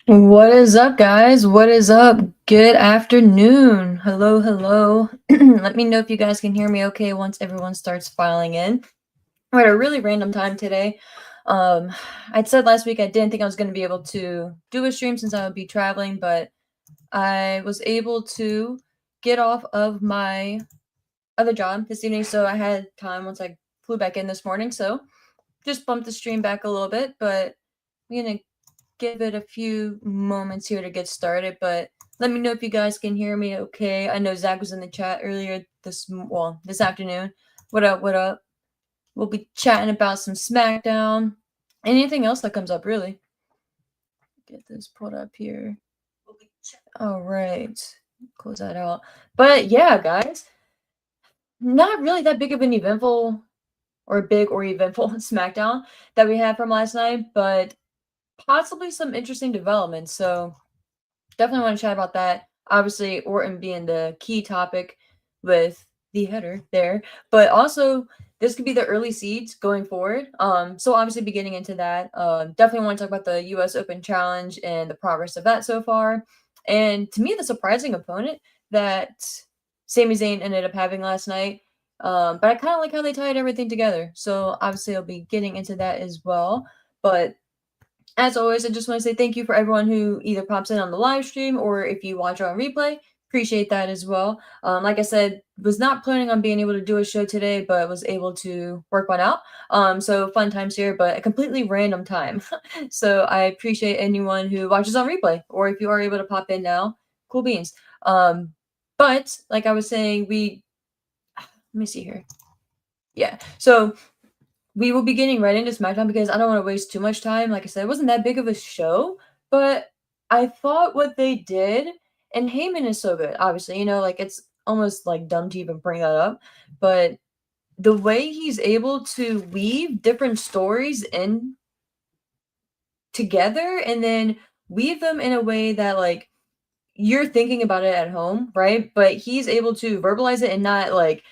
What is up, guys? What is up? Good afternoon. Hello, hello. Let me know if you guys can hear me okay once everyone starts filing in. We're at a really random time today. Um, I'd said last week I didn't think I was going to be able to do a stream since I would be traveling, but I was able to get off of my other job this evening, so I had time once I flew back in this morning. So just bumped the stream back a little bit, but I'm going to give it a few moments here to get started, but let me know if you guys can hear me okay. I know Zach was in the chat earlier this afternoon. What up, what up? We'll be chatting about some Smackdown. Anything else that comes up, really. Get this pulled up here. All right. Close that out. But yeah, guys, not really that big of an eventful Smackdown that we had from last night, but possibly some interesting developments. So definitely want to chat about that. Obviously, Orton being the key topic with the header there, but also this could be the early seeds going forward. So obviously, be getting into that. Definitely want to talk about the U.S. Open Challenge and the progress of that so far. And to me, the surprising opponent that Sami Zayn ended up having last night. But I kind of like how they tied everything together. So obviously, I'll be getting into that as well. But as always, I just want to say thank you for everyone who either pops in on the live stream or if you watch on replay. Appreciate that as well. Like I said, was not planning on being able to do a show today, but was able to work one out. So fun times here, but a completely random time. So I appreciate anyone who watches on replay, or if you are able to pop in now, cool beans. But like I was saying, let me see here. Yeah. So we will be getting right into SmackDown because I don't want to waste too much time. Like I said, it wasn't that big of a show, but I thought what they did, and Heyman is so good, obviously, like it's almost like dumb to even bring that up, but the way he's able to weave different stories in together and then weave them in a way that like you're thinking about it at home, right? But he's able to verbalize it and not like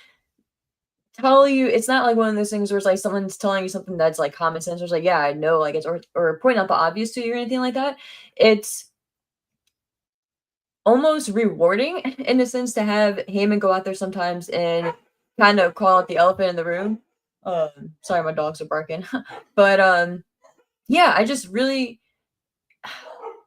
tell you it's not like one of those things where it's like someone's telling you something that's like common sense or it's like, yeah, I know, like it's or pointing out the obvious to you or anything like that. It's almost rewarding in a sense to have Heyman go out there sometimes and kind of call out the elephant in the room. Sorry, my dogs are barking. But yeah, I just really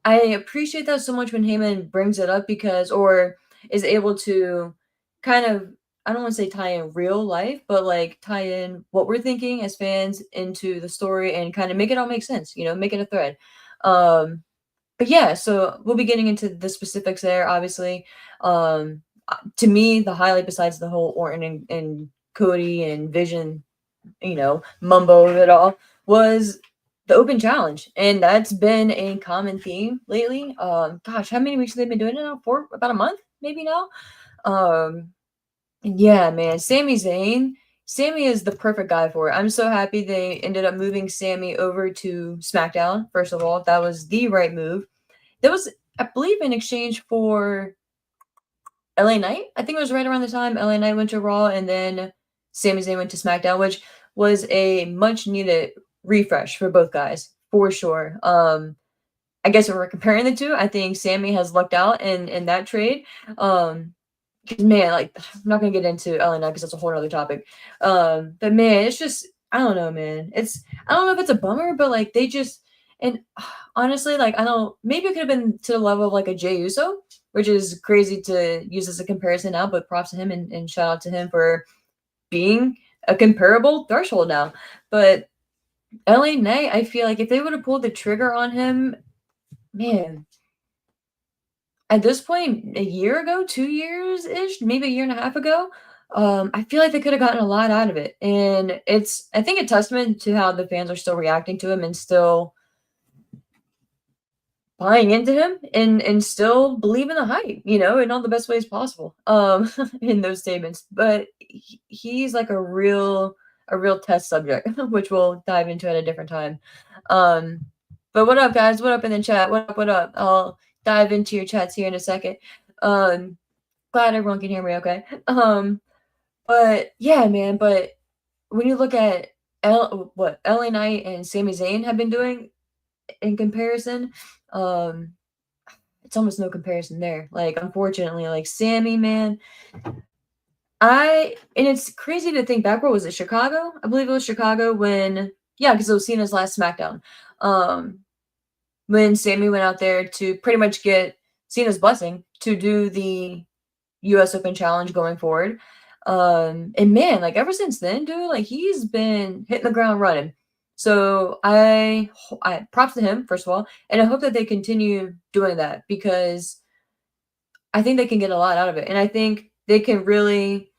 I appreciate that so much when Heyman brings it up because or is able to kind of I don't want to say tie in real life, but like tie in what we're thinking as fans into the story and kind of make it all make sense, make it a thread. But yeah, so we'll be getting into the specifics there, obviously. To me, the highlight besides the whole Orton and Cody and Vision, mumbo of it all was the open challenge. And that's been a common theme lately. Gosh, how many weeks have they been doing it now? For about a month, maybe now. Yeah, man, Sami Zayn. Sammy is the perfect guy for it. I'm so happy they ended up moving Sammy over to SmackDown. First of all, that was the right move. That was, I believe, in exchange for LA Knight. I think it was right around the time LA Knight went to Raw and then Sami Zayn went to SmackDown, which was a much needed refresh for both guys, for sure. I guess if we're comparing the two, I think Sammy has lucked out in that trade. Because man, like I'm not gonna get into LA Knight because that's a whole other topic. But man, it's just I don't know, man. I don't know if it's a bummer, but like they just and honestly, like I don't maybe it could have been to the level of like a Jey Uso, which is crazy to use as a comparison now, but props to him and shout out to him for being a comparable threshold now. But LA Knight, I feel like if they would have pulled the trigger on him, man, at this point, a year ago, 2 years ish, maybe a year and a half ago, I feel like they could have gotten a lot out of it. And it's, I think, a testament to how the fans are still reacting to him and still buying into him and still believe in the hype, in all the best ways possible. In those statements. But he's like a real test subject, which we'll dive into at a different time. But what up, guys? What up in the chat? What up? What up? I'll dive into your chats here in a second. Glad everyone can hear me okay. But yeah, man, but when you look at what LA Knight and Sami Zayn have been doing, in comparison. Um, it's almost no comparison there. Like, unfortunately, like Sammy, man, and it's crazy to think back. Where was it? Chicago? I believe it was Chicago when, yeah, because it was Cena's last SmackDown. Um, when Sammy went out there to pretty much get Cena's blessing to do the US Open Challenge going forward. And man, like ever since then, dude, like he's been hitting the ground running. So I props to him first of all, and I hope that they continue doing that because I think they can get a lot out of it, and I think they can really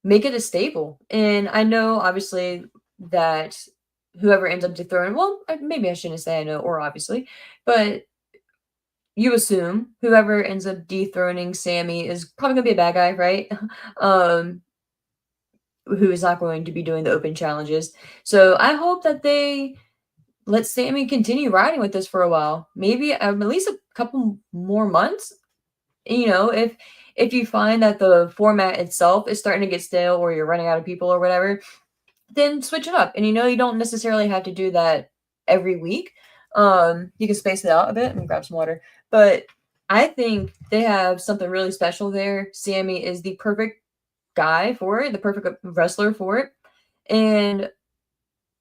make it a staple. And I know obviously that whoever ends up dethroning, well, maybe I shouldn't say I know or obviously, but you assume whoever ends up dethroning Sammy is probably gonna be a bad guy, right? um, who is not going to be doing the open challenges. So I hope that they let Sammy continue riding with this for a while, maybe at least a couple more months. You know, if you find that the format itself is starting to get stale or you're running out of people or whatever, then switch it up. And you don't necessarily have to do that every week. You can space it out a bit and grab some water. But I think they have something really special there. Sammy is the perfect guy for it, the perfect wrestler for it. And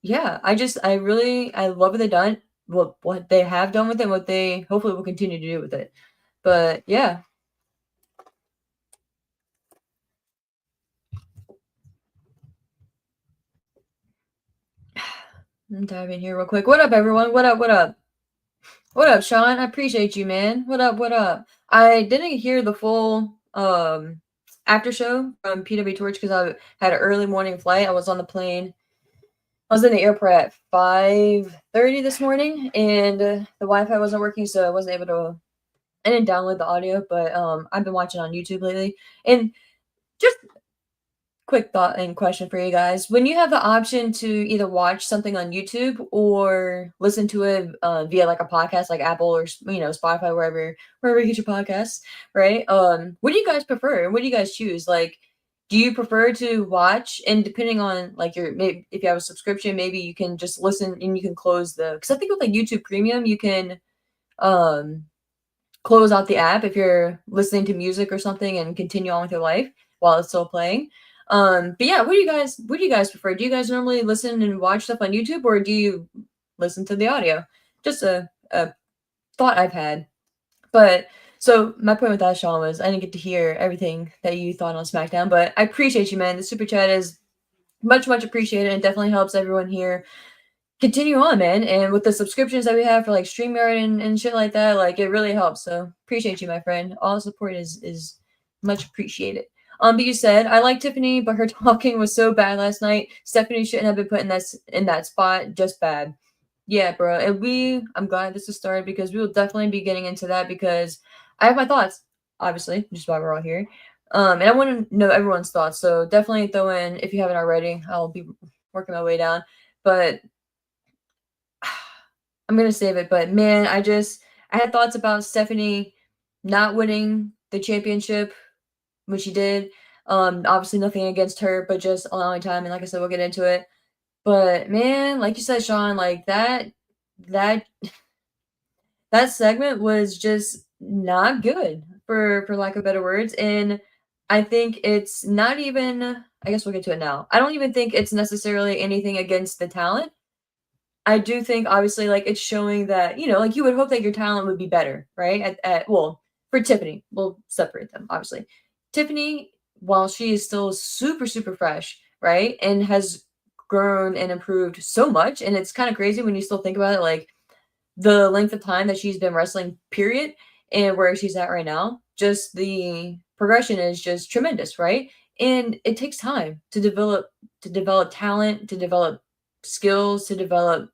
yeah, I love what they done, what they have done with it, what they hopefully will continue to do with it. But yeah, I'm diving here real quick. What up, everyone? What up? What up? What up, Sean? I appreciate you, man. What up? What up? I didn't hear the full after show from PW Torch because I had an early morning flight. I was on the plane. I was in the airport at 5:30 this morning, and the Wi-Fi wasn't working, so I wasn't able to. I didn't download the audio, but I've been watching on YouTube lately, and just quick thought and question for you guys. When you have the option to either watch something on YouTube or listen to it via like a podcast like Apple or Spotify, wherever you get your podcasts, right? What do you guys prefer? What do you guys choose? Like, do you prefer to watch, and depending on like your, maybe if you have a subscription, maybe you can just listen and you can close the, because I think with like YouTube Premium you can um close out the app if you're listening to music or something and continue on with your life while it's still playing. But yeah, what do you guys prefer? Do you guys normally listen and watch stuff on YouTube, or do you listen to the audio? Just a thought I've had. But so my point with that, Sean, was I didn't get to hear everything that you thought on SmackDown, but I appreciate you, man. The super chat is much, much appreciated and definitely helps everyone here continue on, man. And with the subscriptions that we have for like StreamYard and shit like that, like it really helps. So appreciate you, my friend. All support is much appreciated. But you said I like Tiffany, but her talking was so bad last night. Stephanie shouldn't have been put in that spot. Just bad. Yeah, bro. And I'm glad this has started because we will definitely be getting into that because I have my thoughts, obviously, just why we're all here. And I want to know everyone's thoughts. So definitely throw in if you haven't already. I'll be working my way down. But I'm gonna save it, but man, I had thoughts about Stephanie not winning the championship, which she did. Obviously nothing against her, but just allowing time. And like I said, we'll get into it. But man, like you said, Sean, like that that segment was just not good for lack of better words. And I think it's not even. I guess we'll get to it now. I don't even think it's necessarily anything against the talent. I do think obviously like it's showing that, like you would hope that your talent would be better, right? Well, for Tiffany, we'll separate them, obviously. Tiffany, while she is still super, super fresh, right? And has grown and improved so much. And it's kind of crazy when you still think about it, like the length of time that she's been wrestling, period, and where she's at right now. Just the progression is just tremendous, right? And it takes time to develop talent, to develop skills, to develop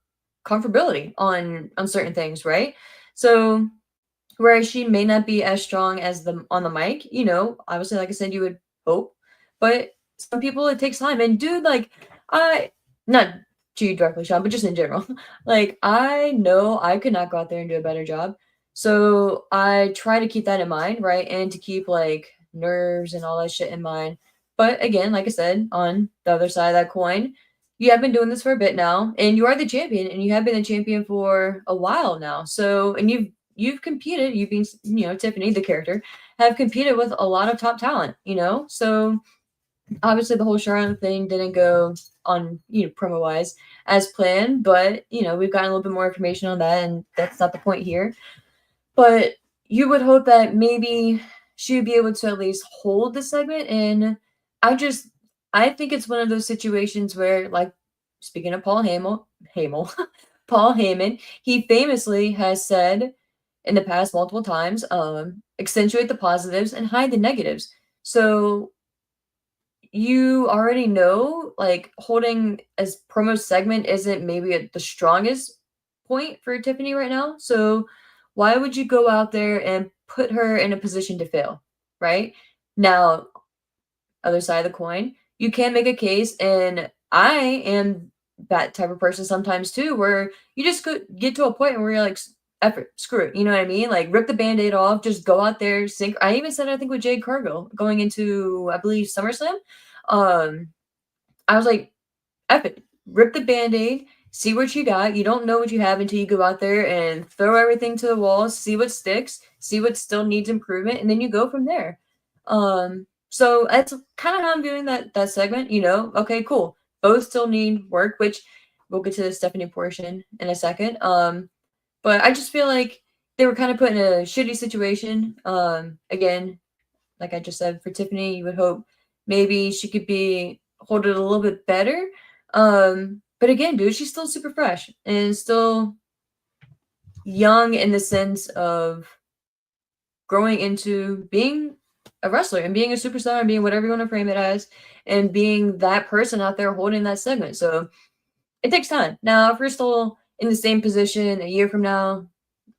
comfortability on certain things, right? So whereas she may not be as strong as the on the mic, obviously, like I said, you would hope, but some people it takes time. And dude, like I not to you directly, Sean, but just in general, like I know I could not go out there and do a better job. So I try to keep that in mind, right? And to keep like nerves and all that shit in mind. But again, like I said, on the other side of that coin, you have been doing this for a bit now, and you are the champion, and you have been the champion for a while now. So, and you've competed, you've been, Tiffany, the character, have competed with a lot of top talent, So obviously the whole Charlotte thing didn't go on, promo wise as planned, but we've gotten a little bit more information on that, and that's not the point here. But you would hope that maybe she would be able to at least hold the segment. And I think it's one of those situations where, like, speaking of Hamel, Paul Heyman, he famously has said in the past multiple times, accentuate the positives and hide the negatives. So you already know, like, holding as promo segment isn't maybe the strongest point for Tiffany right now. So why would you go out there and put her in a position to fail, right? Now, other side of the coin, you can make a case, and I am that type of person sometimes too, where you just get to a point where you're like, effort, screw it, you know what I mean? Like, rip the band-aid off, just go out there, sink. I even said, I think, with Jade Cargill going into, I believe, SummerSlam, um, I was like, F it, rip the band-aid, see what you got. You don't know what you have until you go out there and throw everything to the walls, see what sticks, see what still needs improvement, and then you go from there. So that's kind of how I'm viewing that segment. Okay, cool. Both still need work, which we'll get to the Stephanie portion in a second. But I just feel like they were kind of put in a shitty situation. Again, like I just said, for Tiffany, you would hope maybe she could be hold it a little bit better. But again, dude, she's still super fresh and still young in the sense of growing into being a wrestler and being a superstar and being whatever you want to frame it as, and being that person out there holding that segment. So it takes time. Now, if we're still in the same position a year from now,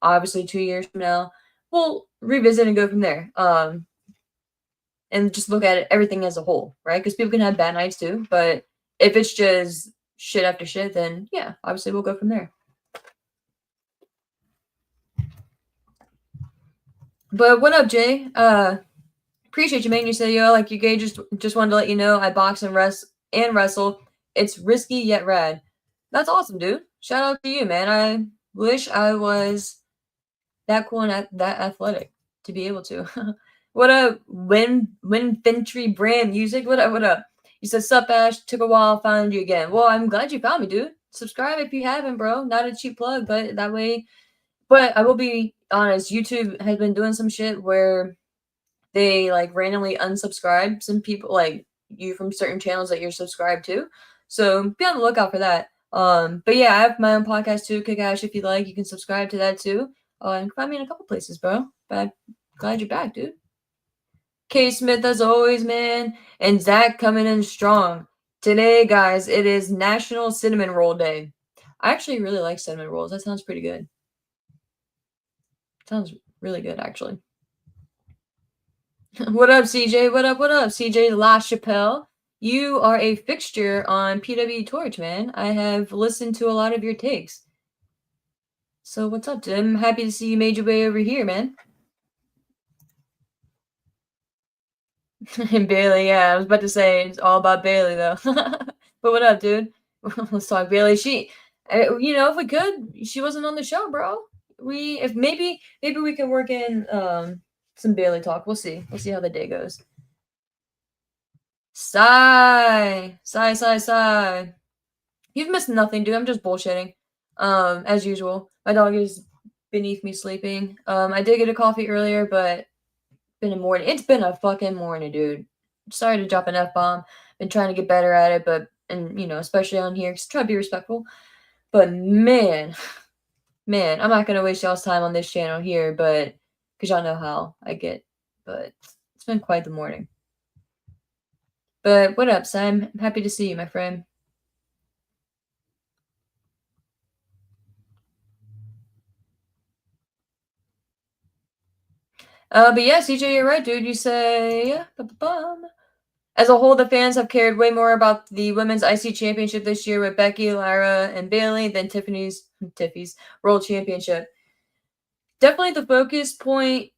obviously 2 years from now, we'll revisit and go from there. And just look at it, everything as a whole, right? Because people can have bad nights too. But if it's just shit after shit, then yeah, obviously we'll go from there. But what up, Jay? Appreciate you, man. You said, yo, like, you gay, just wanted to let you know I box and wrestle. It's risky yet rad. That's awesome, dude. Shout out to you, man. I wish I was that cool and that athletic to be able to. What up, Winfentry brand music? What up? What up? You said, sup, Ash. Took a while, found you again. Well, I'm glad you found me, dude. Subscribe if you haven't, bro. Not a cheap plug, but that way. But I will be honest, YouTube has been doing some shit where they, like, randomly unsubscribe some people, like you, from certain channels that you're subscribed to. So be on the lookout for that. But yeah, I have my own podcast too, Kick Ash. If you like, you can subscribe to that too. And you can find me in a couple places, bro. But I'm glad you're back, dude. K Smith, as always, man. And Zach coming in strong. Today, guys, it is National Cinnamon Roll Day. I actually really like cinnamon rolls. That sounds pretty good. Sounds really good, actually. What up, CJ? What up? What up, CJ LaChapelle? You are a fixture on PW Torch, man. I have listened to a lot of your takes. So what's up, Tim? Happy to see you made your way over here, man. And Bailey, yeah, I was about to say it's all about Bailey though. But what up, dude? Let's talk Bailey. If we could, she wasn't on the show, bro. If maybe we can work in some Bailey talk. We'll see. We'll see how the day goes. Sigh. You've missed nothing, dude. I'm just bullshitting. As usual. My dog is beneath me sleeping. I did get a coffee earlier, but it's been a fucking morning, dude. Sorry to drop an F-bomb. Been trying to get better at it, but especially on here, just try to be respectful. But man, I'm not gonna waste y'all's time on this channel here, but because y'all know how I get. But it's been quite the morning. But what up, Sam? I'm happy to see you, my friend. But yeah, CJ, you're right, dude. You say, as a whole, the fans have cared way more about the women's IC championship this year with Becky, Lyra, and Bailey than Tiffy's World Championship. Definitely the focus point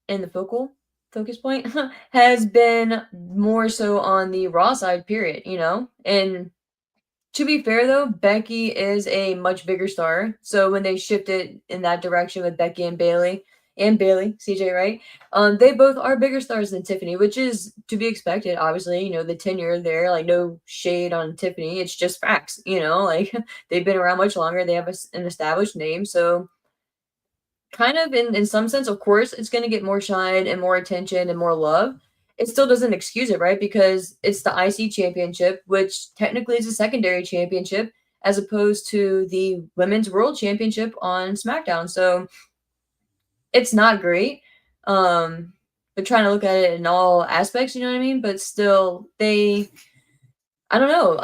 and the focal focus point has been more so on the Raw side, period, and To be fair though, Becky is a much bigger star. So when they shifted in that direction with Becky and Bailey, CJ, right? They both are bigger stars than Tiffany, which is to be expected. Obviously, the tenure there, like no shade on Tiffany, it's just facts. Like they've been around much longer. They have an established name, so kind of in some sense, of course, it's going to get more shine and more attention and more love. It still doesn't excuse it, right? Because it's the IC championship, which technically is a secondary championship as opposed to the women's world championship on SmackDown. So it's not great. But trying to look at it in all aspects, you know what I mean? But still, I don't know.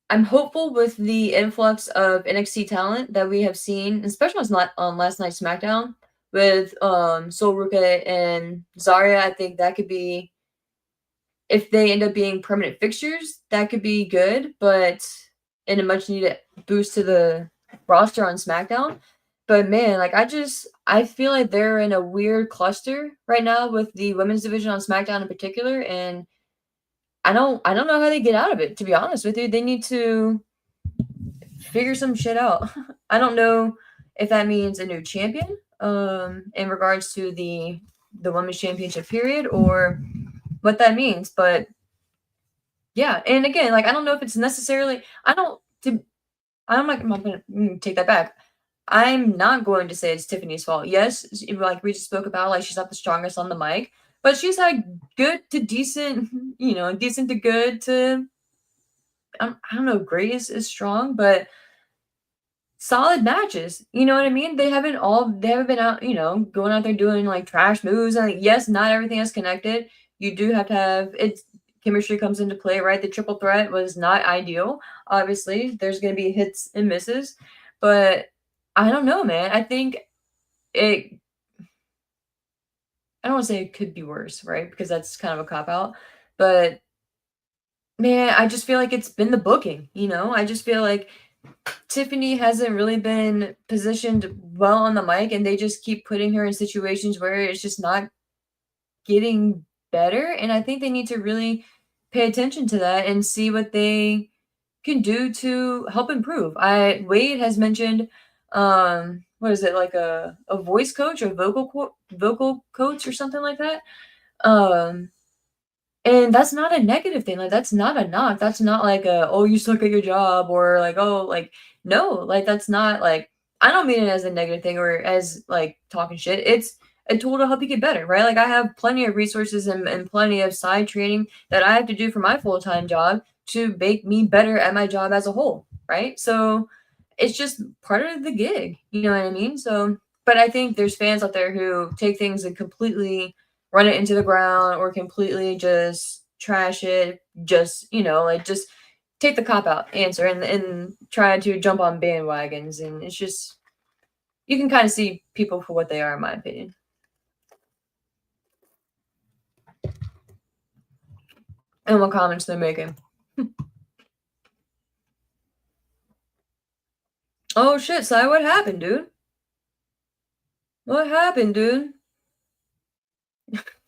I'm hopeful with the influx of NXT talent that we have seen, especially on last night's SmackDown with Sol Ruka and Zarya. I think that could be, if they end up being permanent fixtures, that could be good, but in a much needed boost to the roster on SmackDown. But man, like I feel like they're in a weird cluster right now with the women's division on SmackDown in particular, and I don't know how they get out of it, to be honest with you. They need to figure some shit out. I don't know if that means a new champion in regards to the women's championship period or what that means, but yeah, and again, like I don't know if it's necessarily I'm not gonna take that back. I'm not going to say it's Tiffany's fault. Yes, like we just spoke about, like she's not the strongest on the mic, but she's had good to decent, decent to good to I don't know, great is strong, but solid matches. You know what I mean? They haven't been out, going out there doing like trash moves. And like, yes, not everything is connected. You do have to have it's chemistry comes into play, right? The triple threat was not ideal. Obviously, there's gonna be hits and misses, but I don't know, man. I think it I don't want to say it could be worse, right? Because that's kind of a cop out. But man, I just feel like it's been the booking, I just feel like Tiffany hasn't really been positioned well on the mic, and they just keep putting her in situations where it's just not getting better. And I think they need to really pay attention to that and see what they can do to help improve. Wade has mentioned, what is it, like a voice coach or vocal coach or something like that. Um, and that's not a negative thing, like, that's not a knock, that's not like a, "Oh, you suck at your job," or like, "Oh," like, no, like, that's not, like I don't mean it as a negative thing or as, like, talking shit, it's a tool to help you get better, right? Like, I have plenty of resources and plenty of side training that I have to do for my full-time job to make me better at my job as a whole, right? So, it's just part of the gig, you know what I mean? So but I think there's fans out there who take things and completely run it into the ground or completely just trash it, just, like just take the cop out answer and try to jump on bandwagons. And it's just, you can kind of see people for what they are, in my opinion. And what comments they're making. Oh shit, Sai, what happened, dude? What happened, dude?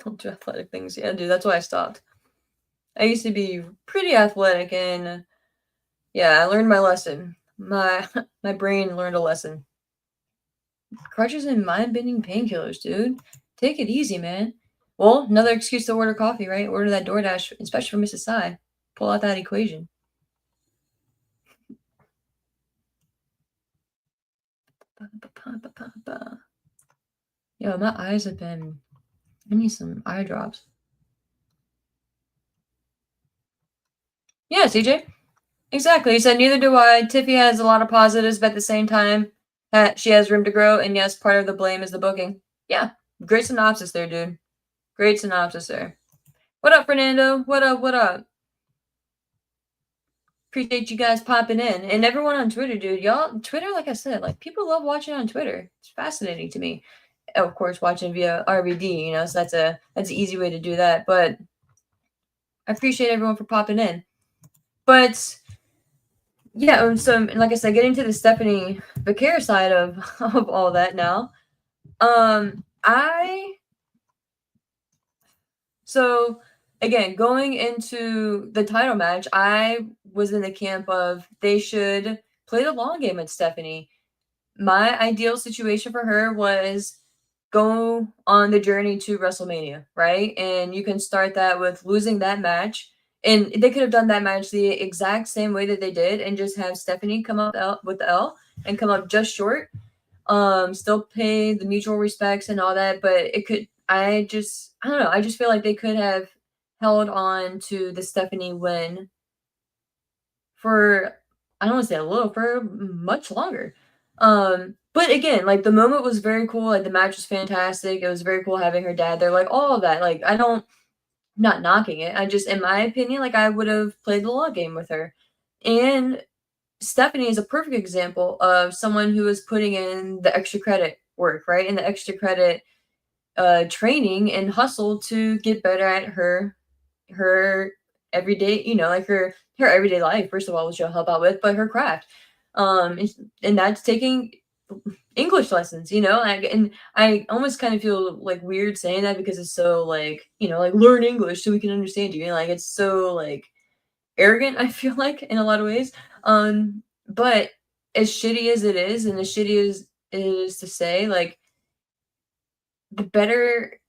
Don't do athletic things. Yeah, dude, that's why I stopped. I used to be pretty athletic, and yeah, I learned my lesson. My brain learned a lesson. Crutches and mind-bending painkillers, dude. Take it easy, man. Well, another excuse to order coffee, right? Order that DoorDash, especially for Mrs. Sai. Pull out that equation. Yo, my eyes have been. I need some eye drops. Yeah, CJ. Exactly. He said, neither do I. Tiffy has a lot of positives, but at the same time, she has room to grow. And yes, part of the blame is the booking. Yeah. Great synopsis there, dude. Great synopsis there. What up, Fernando? What up? What up? Appreciate you guys popping in. And everyone on Twitter, dude. Y'all, Twitter, like I said, like people love watching on Twitter. It's fascinating to me. Of course, watching via RVD, so that's an easy way to do that. But I appreciate everyone for popping in. But yeah, so like I said, getting to the Stephanie Vaquer side of all that now. So again, going into the title match, I was in the camp of they should play the long game with Stephanie. My ideal situation for her was go on the journey to WrestleMania, right? And you can start that with losing that match. And they could have done that match the exact same way that they did and just have Stephanie come up with the L and come up just short. Still pay the mutual respects and all that, but it could, I don't know, I just feel like they could have held on to the Stephanie win for, I don't want to say a little, for much longer. But again, like the moment was very cool. Like the match was fantastic. It was very cool having her dad there. Like all of that. Like I don't, not knocking it. I just, in my opinion, like I would have played the long game with her. And Stephanie is a perfect example of someone who is putting in the extra credit work, right? And the extra credit training and hustle to get better at her everyday, like her everyday life, first of all, which she'll help out with, but her craft. And that's taking English lessons, and I almost kind of feel like weird saying that because it's so like, like learn English so we can understand you. Like it's so like arrogant, I feel like in a lot of ways. But as shitty as it is, and as shitty as it is to say, like the better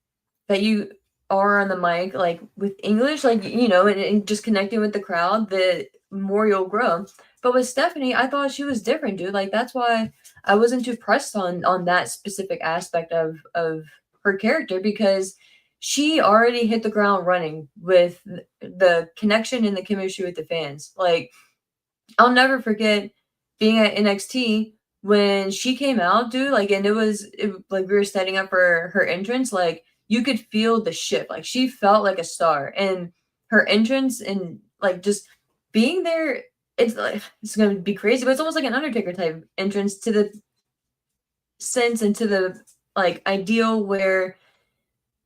that you are on the mic, like with English, like and just connecting with the crowd, the more you'll grow. But with Stephanie, I thought she was different, dude. Like that's why I wasn't too pressed on that specific aspect of her character because she already hit the ground running with the connection and the chemistry with the fans. Like I'll never forget being at NXT when she came out, dude. Like, and like we were setting up for her entrance. Like, you could feel the shift. Like, she felt like a star, and her entrance and like just being there. It's like it's gonna be crazy, but it's almost like an Undertaker type entrance to the sense and to the like ideal where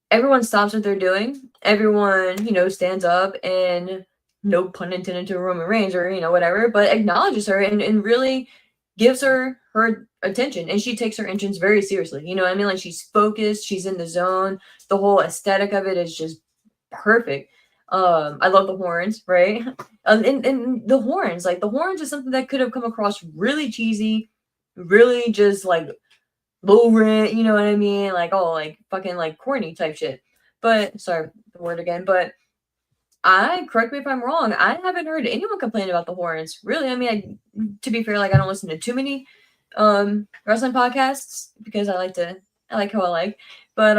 everyone stops what they're doing. Everyone, stands up and no pun intended to Roman Reigns or, whatever, but acknowledges her and really gives her attention. And she takes her entrance very seriously. You know what I mean? Like she's focused, she's in the zone. The whole aesthetic of it is just perfect. I love the horns, right? And the horns, like the horns is something that could have come across really cheesy, really just like low rent, you know what I mean? Like, oh, like fucking like corny type shit. But sorry, the word again. But correct me if I'm wrong, I haven't heard anyone complain about the horns. Really, I mean, to be fair, like I don't listen to too many wrestling podcasts because I like how I like. But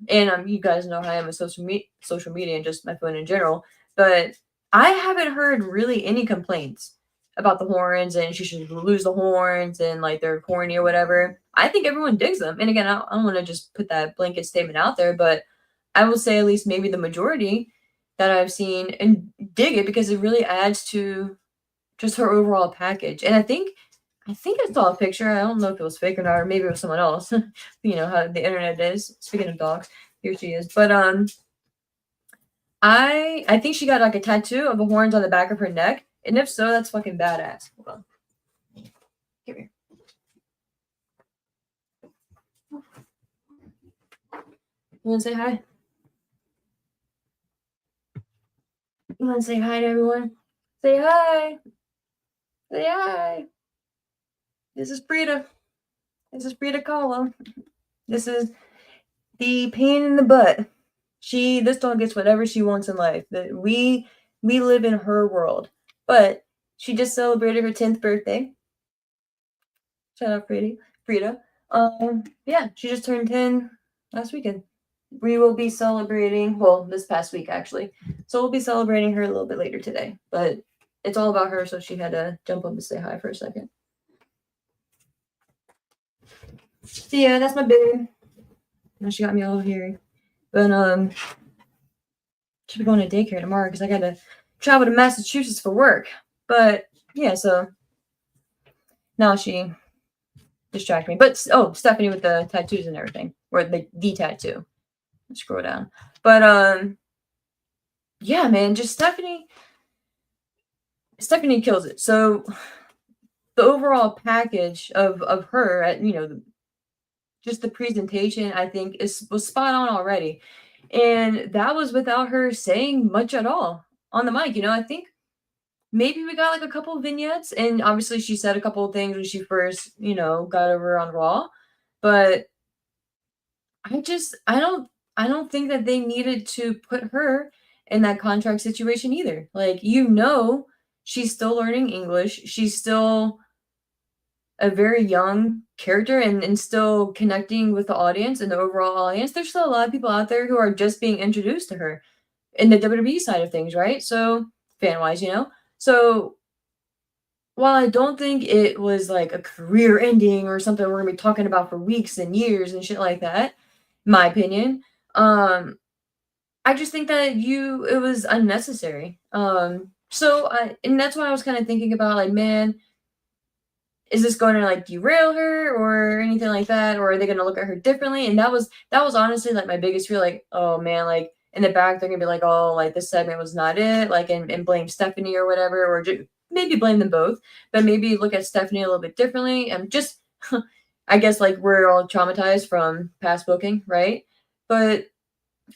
and you guys know how I am with social media and just my phone in general. But I haven't heard really any complaints about the horns and she should lose the horns and like they're corny or whatever. I think everyone digs them. And again, I don't want to just put that blanket statement out there, but I will say at least maybe the majority that I've seen and dig it because it really adds to just her overall package. And I think I saw a picture. I don't know if it was fake or not, or maybe it was someone else. You know how the internet is. Speaking of dogs, here she is. But I think she got like a tattoo of the horns on the back of her neck. And if so, that's fucking badass. Hold on. Come here. You wanna say hi? You wanna say hi to everyone? Say hi. Say hi. This is Frida. This is Frida Kahlo. This is the pain in the butt. This dog gets whatever she wants in life. That we live in her world. But she just celebrated her 10th birthday. Shout out Frida. Yeah, she just turned 10 last weekend. We will be celebrating, well, this past week actually. So we'll be celebrating her a little bit later today. But it's all about her, so she had to jump up and say hi for a second. So yeah, that's my baby. Now she got me all here. But should be going to daycare tomorrow because I gotta travel to Massachusetts for work. But yeah, so now she distracted me. But Stephanie with the tattoos and everything. Or the tattoo. Scroll down. But yeah, man, just Stephanie kills it. So the overall package of her at just the presentation I think was spot on already. And that was without her saying much at all on the mic. I think maybe we got like a couple of vignettes, and obviously she said a couple of things when she first, got over on Raw. But I don't think that they needed to put her in that contract situation either. Like, she's still learning English. She's still a very young character and still connecting with the audience and the overall audience. There's still a lot of people out there who are just being introduced to her in the WWE side of things, right? So, fan wise, So, while I don't think it was like a career ending or something we're gonna be talking about for weeks and years and shit like that, my opinion, I just think that it was unnecessary. And that's why I was kind of thinking about, like, man, is this going to like derail her or anything like that, or are they going to look at her differently? And that was honestly like my biggest fear, like, oh man, like in the back they're gonna be like, oh, like this segment was not it, like, and blame Stephanie or whatever, or maybe blame them both, but maybe look at Stephanie a little bit differently. And just I guess like we're all traumatized from past booking, right? But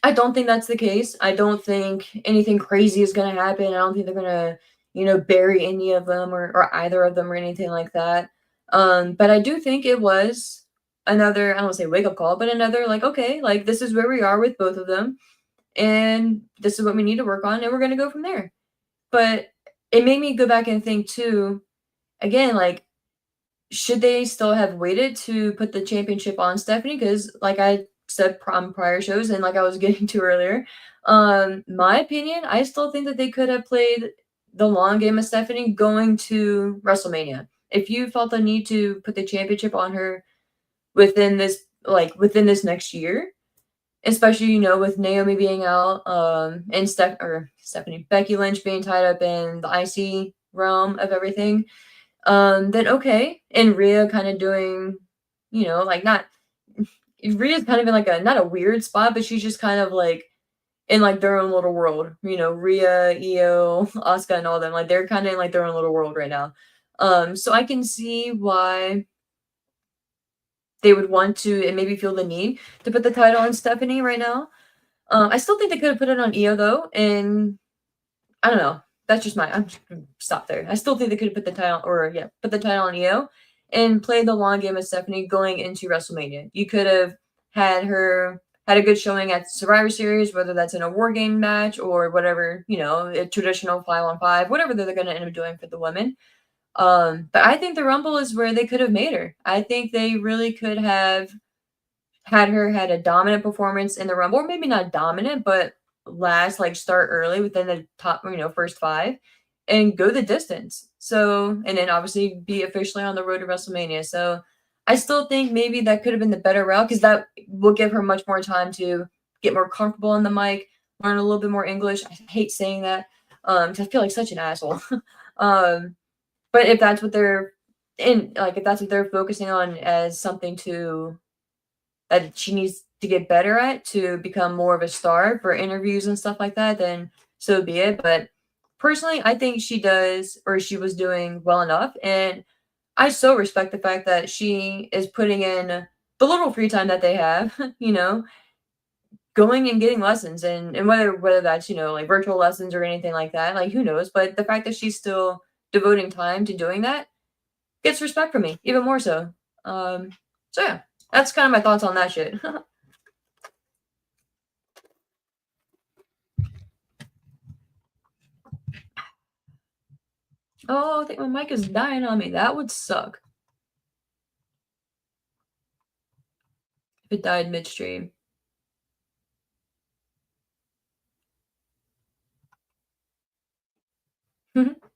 I don't think that's the case. I don't think anything crazy is going to happen. I don't think they're going to, bury any of them, or either of them, or anything like that. But I do think it was another, I don't want to say wake up call, but another, like, okay, like this is where we are with both of them. And this is what we need to work on. And we're going to go from there. But it made me go back and think too, again, like, should they still have waited to put the championship on Stephanie? Because, like I said on prior shows, and like I was getting to earlier, my opinion, I still think that they could have played the long game of Stephanie going to WrestleMania. If you felt the need to put the championship on her within this next year, especially, with Naomi being out, and Stephanie, Becky Lynch being tied up in the IC realm of everything, then okay. And Rhea kind of doing, like, not Rhea's kind of in like a, not a weird spot, but she's just kind of like in like their own little world. Rhea, Io, Asuka, and all them, like they're kind of in like their own little world right now. So I can see why they would want to and maybe feel the need to put the title on Stephanie right now. I still think they could have put it on Io though, and I don't know. That's just I'm just gonna stop there. I still think they could have put the title, put the title on Io and play the long game of Stephanie going into WrestleMania. You could have had a good showing at Survivor Series, whether that's in a War Game match or whatever, a traditional 5-on-5, whatever they're going to end up doing for the women. But I think the Rumble is where they could have made her. I think they really could have had a dominant performance in the Rumble, or maybe not dominant, but start early within the top, first 5 and go the distance. So, and then obviously be officially on the road to WrestleMania. So I still think maybe that could have been the better route, because that will give her much more time to get more comfortable on the mic, learn a little bit more English. I hate saying that, 'cause I feel like such an asshole. But if that's what they're focusing on as something that she needs to get better at to become more of a star for interviews and stuff like that, then so be it. But personally, I think she was doing well enough, and I so respect the fact that she is putting in the little free time that they have, going and getting lessons, and whether that's, like virtual lessons or anything like that, like who knows, but the fact that she's still devoting time to doing that gets respect from me, even more so. So yeah, that's kind of my thoughts on that shit. Oh, I think my mic is dying on me. That would suck if it died midstream.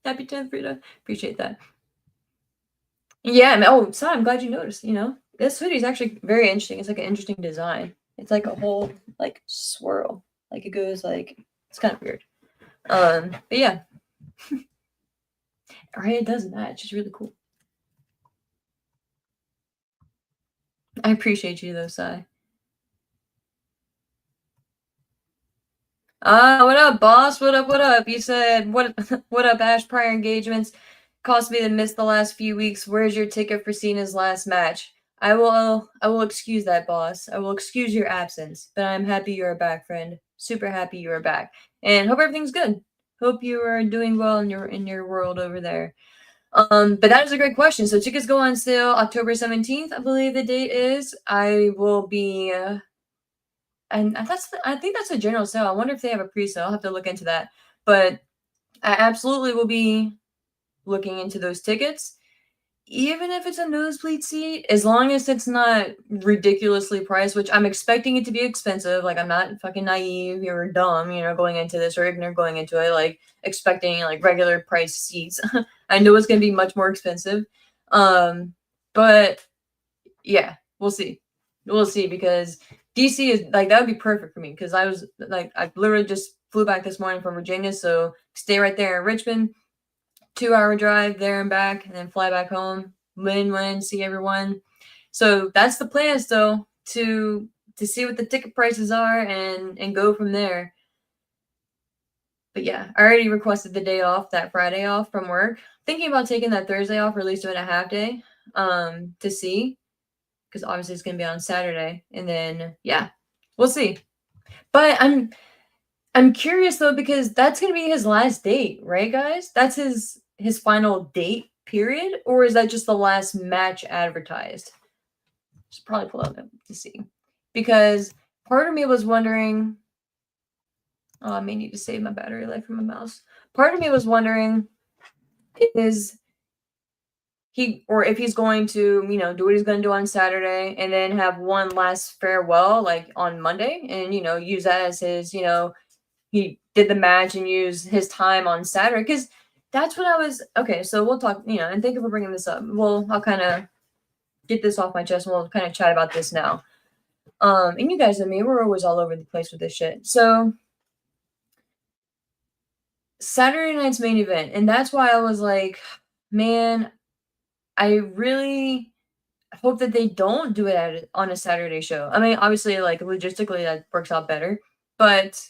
Happy 10th, Frida. Appreciate that. Yeah, so I'm glad you noticed, This hoodie is actually very interesting. It's like an interesting design. It's like a whole, like, swirl. Like, it goes, like, it's kind of weird. But yeah. Right, it does match. It's really cool. I appreciate you, though, Sai. What up, boss? What up, what up? You said, what up, Ash? Prior engagements cost me to miss the last few weeks. Where's your ticket for Cena's last match? I will excuse that, boss. I will excuse your absence, but I'm happy you're back, friend. Super happy you are back. And hope everything's good. Hope you are doing well in your world over there. But that is a great question. So tickets go on sale October 17th, I believe the date is. I will be and I think that's a general sale. I wonder if they have a pre-sale. I'll have to look into that. But I absolutely will be looking into those tickets. Even if it's a nosebleed seat, as long as it's not ridiculously priced, which I'm expecting it to be expensive. Like, I'm not fucking naive or dumb, going into this, or ignorant going into it, like expecting like regular price seats. I know it's gonna be much more expensive. But yeah, we'll see. We'll see, because DC is like, that would be perfect for me, because I literally just flew back this morning from Virginia, so stay right there in Richmond. 2-hour drive there and back, and then fly back home. Win-win, see everyone. So that's the plan, still, to see what the ticket prices are and go from there. But yeah, I already requested the day off, that Friday off from work. Thinking about taking that Thursday off, or at least doing a half day, to see, because obviously it's gonna be on Saturday, and then yeah, we'll see. But I'm curious though, because that's gonna be his last date, right, guys? That's his final date, period, or is that just the last match advertised? Should probably pull it up to see, because part of me was wondering. Oh, I may need to save my battery life from my mouse. Part of me was wondering, is he, or if he's going to, do what he's going to do on Saturday, and then have one last farewell like on Monday, and use that as his, he did the match and use his time on Saturday, because that's what I was. Okay, so we'll talk, and thank you for bringing this up. Well, I'll kind of get this off my chest, and we'll kind of chat about this now. And you guys and me, we're always all over the place with this shit. So Saturday night's main event, and that's why I was like, man, I really hope that they don't do it on a Saturday show. I mean, obviously, like, logistically, that works out better, but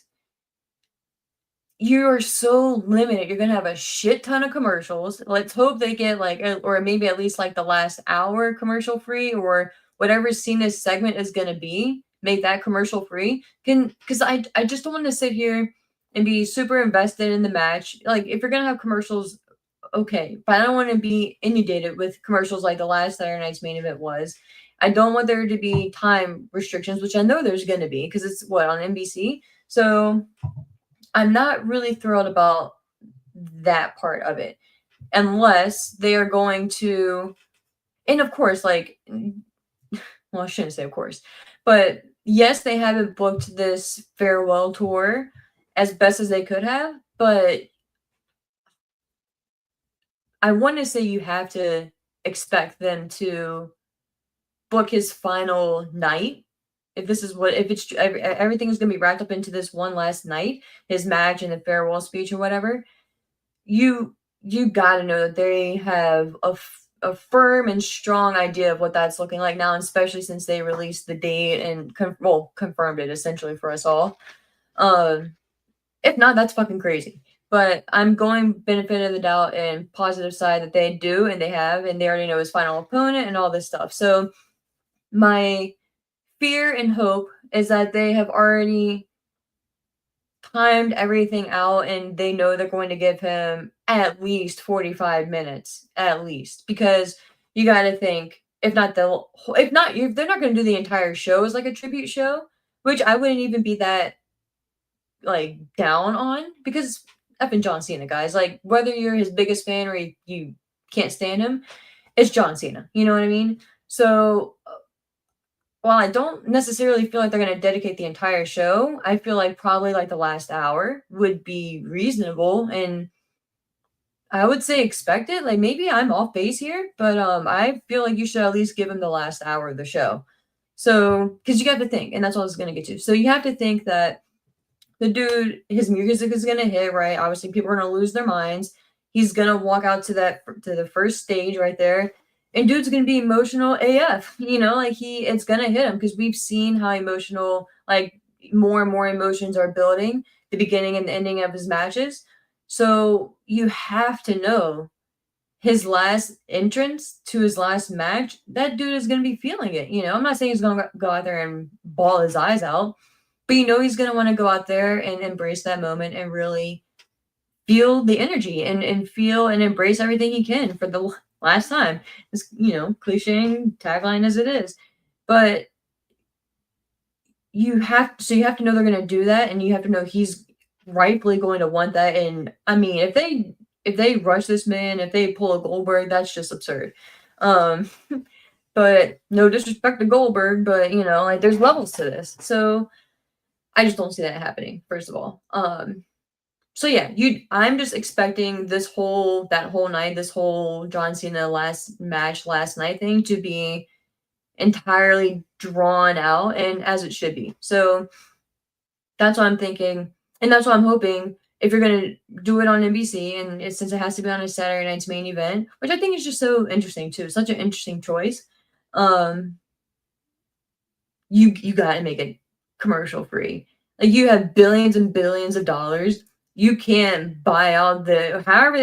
you are so limited. You're gonna have a shit ton of commercials. Let's hope they get like, or maybe at least like the last hour commercial free, or whatever scene this segment is gonna be. Make that commercial free. Because I just don't want to sit here and be super invested in the match. Like, if you're gonna have commercials, okay, but I don't want to be inundated with commercials like the last Saturday night's main event was. I don't want there to be time restrictions, which I know there's going to be, because it's on NBC. So I'm not really thrilled about that part of it, unless they are going to, and of course, like, well, I shouldn't say of course, but yes, they haven't booked this farewell tour as best as they could have, but I want to say you have to expect them to book his final night. If it's everything is going to be wrapped up into this one last night, his match and the farewell speech or whatever, you got to know that they have a firm and strong idea of what that's looking like now, especially since they released the date and confirmed it essentially for us all. If not, that's fucking crazy. But I'm going benefit of the doubt and positive side that they do, and they have, and they already know his final opponent and all this stuff. So my fear and hope is that they have already timed everything out, and they know they're going to give him at least 45 minutes, at least, because you got to think, if not, if they're not going to do the entire show as like a tribute show, which I wouldn't even be that like down on, because effing John Cena, guys. Like, whether you're his biggest fan or you can't stand him, it's John Cena. You know what I mean? So while I don't necessarily feel like they're going to dedicate the entire show, I feel like probably like the last hour would be reasonable, and I would say expect it. Like, maybe I'm off base here, but I feel like you should at least give him the last hour of the show. So, because you got to think, and that's what I was going to get to. So you have to think that the dude, his music is gonna hit, right? Obviously, people are gonna lose their minds. He's gonna walk out to the first stage right there, and dude's gonna be emotional AF. Like, it's gonna hit him, because we've seen how emotional, like, more and more emotions are building the beginning and the ending of his matches. So you have to know his last entrance to his last match, that dude is going to be feeling it. I'm not saying he's going to go out there and bawl his eyes out, but he's going to want to go out there and embrace that moment and really feel the energy and feel and embrace everything he can for the last time. It's, cliche tagline as it is, but you have to know they're going to do that, and you have to know he's rightfully going to want that. And I mean, if they rush this man, if they pull a Goldberg, that's just absurd. Um, but no disrespect to Goldberg, but like there's levels to this. So I just don't see that happening, first of all. So yeah, I'm just expecting that whole night, this whole John Cena last match last night thing to be entirely drawn out, and as it should be. So that's what I'm thinking, and that's what I'm hoping. If you're gonna do it on NBC, and since it has to be on a Saturday night's main event, which I think is just so interesting too, such an interesting choice. You got to make it commercial free. Like, you have billions and billions of dollars. You can't buy out however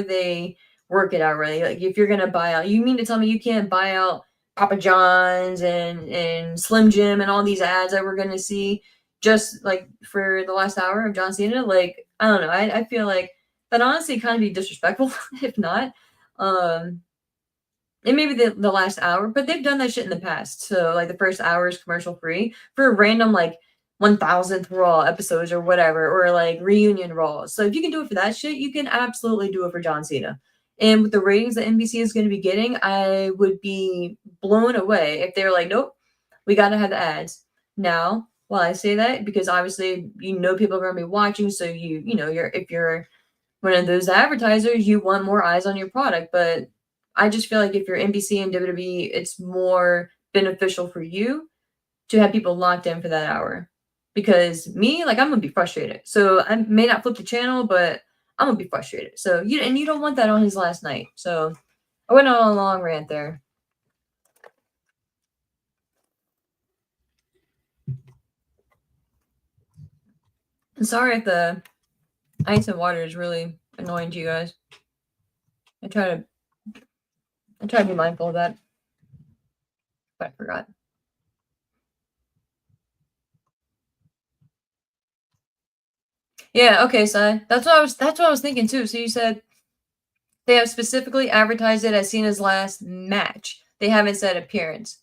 they work it out, really. Like, if you're gonna buy out, you mean to tell me you can't buy out Papa John's and Slim Jim and all these ads that we're gonna see just like for the last hour of John Cena? Like, I don't know. I feel like that honestly kind of be disrespectful if not. It may be the last hour, but they've done that shit in the past. So like the first hour is commercial free for random like 1000th Raw episodes or whatever, or like reunion Raw. So if you can do it for that shit, you can absolutely do it for John Cena. And with the ratings that NBC is going to be getting, I would be blown away if they were like, nope, we got to have the ads. Now, while I say that, because obviously people are going to be watching, so if you're one of those advertisers, you want more eyes on your product. But I just feel like if you're NBC and WWE, it's more beneficial for you to have people locked in for that hour. Because me, like, I'm gonna be frustrated. So I may not flip the channel, but I'm gonna be frustrated. So you don't want that on his last night. So I went on a long rant there. I'm sorry if the ice and water is really annoying to you guys. I try to be mindful of that, but I forgot. Yeah, okay, so that's what I was thinking too. So you said they have specifically advertised it as Cena's last match. They haven't said appearance.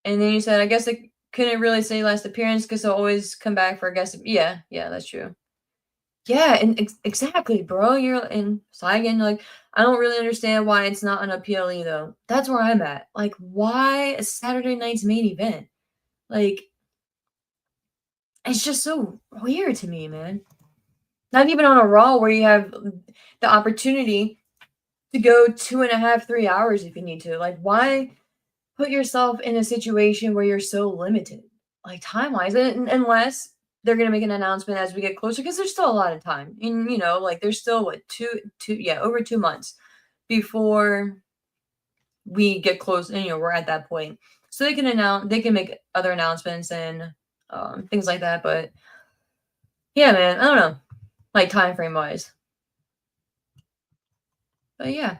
And then you said, I guess they couldn't really say last appearance because they'll always come back for a guest. Yeah, that's true. Yeah, and exactly, bro. So again, like, I don't really understand why it's not on a PLE though. That's where I'm at. Like, why a Saturday night's main event? Like, it's just so weird to me, man. Not even on a Raw where you have the opportunity to go 2.5, 3 hours if you need to. Like, why put yourself in a situation where you're so limited, like time-wise, unless they're gonna make an announcement as we get closer, because there's still a lot of time. And like there's still what over 2 months before we get close, and we're at that point. So they can make other announcements and things like that. But yeah, man, I don't know, like time frame wise. But yeah.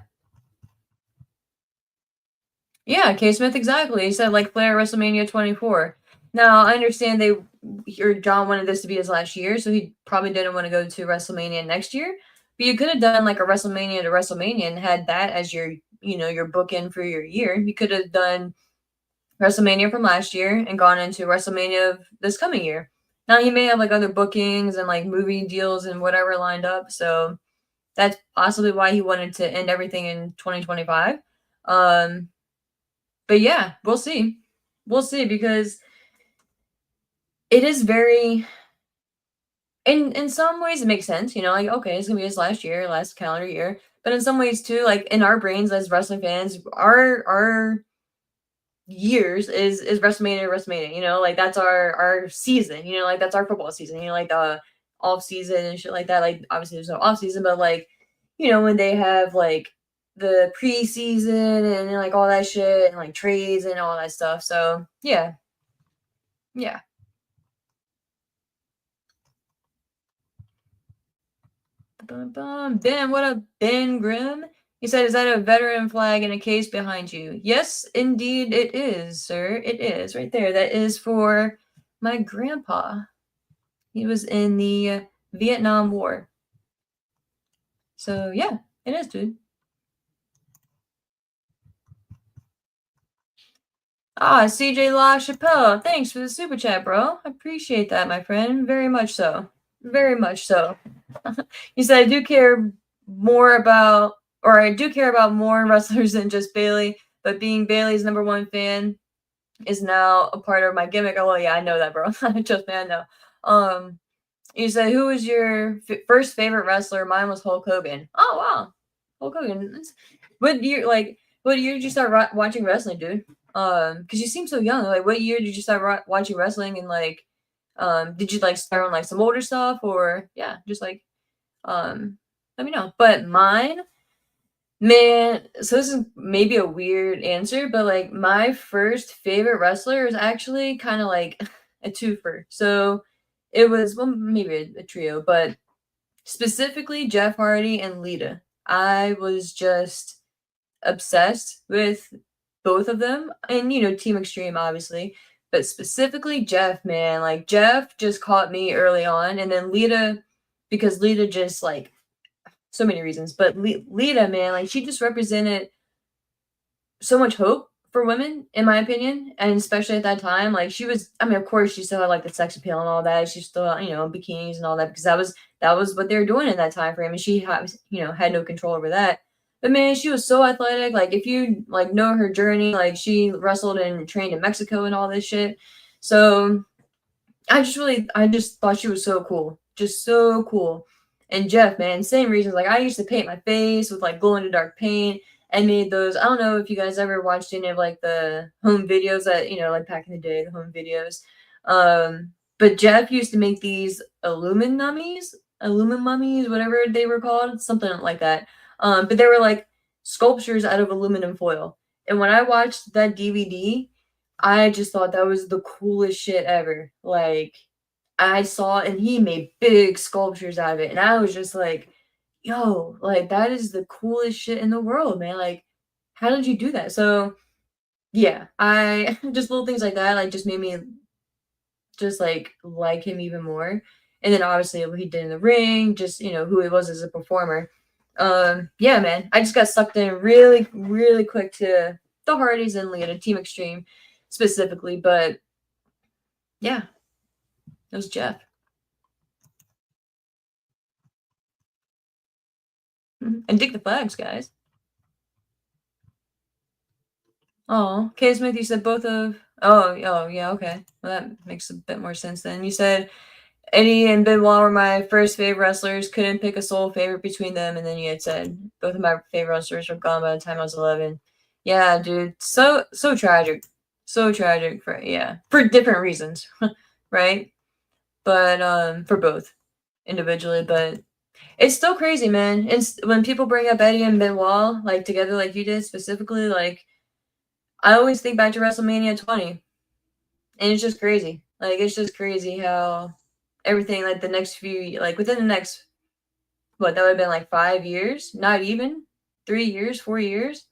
Yeah, K Smith, exactly. He said like Flair WrestleMania 24. Now I understand John wanted this to be his last year, so he probably didn't want to go to WrestleMania next year. But you could have done like a WrestleMania to WrestleMania and had that as your bookend for your year. You could have done WrestleMania from last year and gone into WrestleMania of this coming year. Now he may have like other bookings and like movie deals and whatever lined up, so that's possibly why he wanted to end everything in 2025. But yeah, we'll see. We'll see, because it is very in some ways it makes sense, like, okay, it's gonna be his last year, last calendar year. But in some ways too, like in our brains as wrestling fans, our years is WrestleMania, like that's our season, like that's our football season, like the off season and shit like that. Like obviously there's no off season, but like, when they have like the preseason and like all that shit and like trades and all that stuff. So yeah. Ben, what up, Ben Grimm? He said, is that a veteran flag in a case behind you? Yes, indeed it is, sir. It is right there. That is for my grandpa. He was in the Vietnam War. So, yeah, it is, dude. Ah, CJ La Chappelle. Thanks for the super chat, bro. I appreciate that, my friend. Very much so. Very much so. You said I do care more about, or I do care about more wrestlers than just Bailey, but being Bailey's #1 fan is now a part of my gimmick. Oh, well, yeah, I know that, bro. Just man, no. You said who was your first favorite wrestler? Mine was Hulk Hogan. Oh wow, Hulk Hogan. What year? Like, what year did you start watching wrestling, dude? Because you seem so young. Like, what year did you start watching wrestling? And like, did you like start on like some older stuff, or yeah, just like, let me know. But mine, man. So this is maybe a weird answer, but like my first favorite wrestler is actually kind of like a twofer. So it was, well, maybe a trio, but specifically Jeff Hardy and Lita. I was just obsessed with both of them, and Team Extreme obviously, but specifically Jeff, man. Like Jeff just caught me early on, and then Lita, because Lita just like, so many reasons, but Lita, man, like she just represented so much hope for women, in my opinion, and especially at that time. Like she was, I mean, of course, she still had like the sex appeal and all that. She still, bikinis and all that, because that was what they were doing in that time frame, and she had, had no control over that. But man, she was so athletic. Like if you like know her journey, like she wrestled and trained in Mexico and all this shit. So I just thought she was so cool, just so cool. And Jeff, man, same reasons. Like I used to paint my face with like glow in the dark paint. I made those. I don't know if you guys ever watched any of like the home videos that like back in the day, the home videos. But Jeff used to make these aluminum mummies, whatever they were called, something like that. But they were like sculptures out of aluminum foil. And when I watched that DVD, I just thought that was the coolest shit ever. Like I saw, and he made big sculptures out of it, and I was just like, "Yo, like that is the coolest shit in the world, man! Like, how did you do that?" So yeah, I just little things like that, like just made me just like him even more. And then obviously what he did in the ring, just who he was as a performer. Yeah, man, I just got sucked in really, really quick to the Hardys and Lita, Team Extreme specifically, but yeah, it was Jeff. And dig the flags, guys. Oh, K Smith, you said both of. Oh, yeah, okay. Well, that makes a bit more sense then. You said Eddie and Benoit were my first favorite wrestlers. Couldn't pick a sole favorite between them, and then you had said both of my favorite wrestlers were gone by the time I was 11. Yeah, dude, so tragic for different reasons, right? But for both individually, but it's still crazy, man. It's when people bring up Eddie and Benoit like together, like you did specifically, like. I always think back to WrestleMania 20, and it's just crazy. Like, it's just crazy how everything, like, the next few, like, within the next, what, that would have been like 5 years, not even 3 years, 4 years,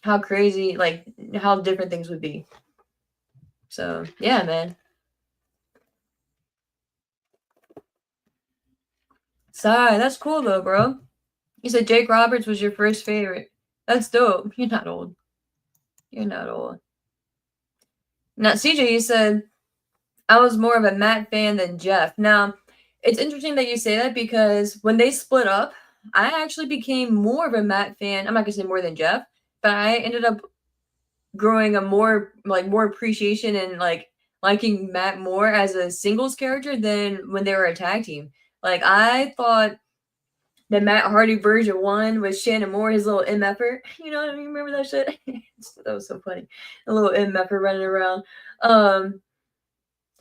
how crazy, like, how different things would be. So, yeah, man. Sorry, that's cool, though, bro. You said Jake Roberts was your first favorite. That's dope. You're not old. You're not old. Now, CJ, you said I was more of a Matt fan than Jeff. Now, it's interesting that you say that because when they split up, I actually became more of a Matt fan. I'm not gonna say more than Jeff, but I ended up growing a more appreciation and like liking Matt more as a singles character than when they were a tag team. Like I thought the Matt Hardy version one with Shannon Moore, his little MFer. You know, you remember that shit? That was so funny. A little MFer running around.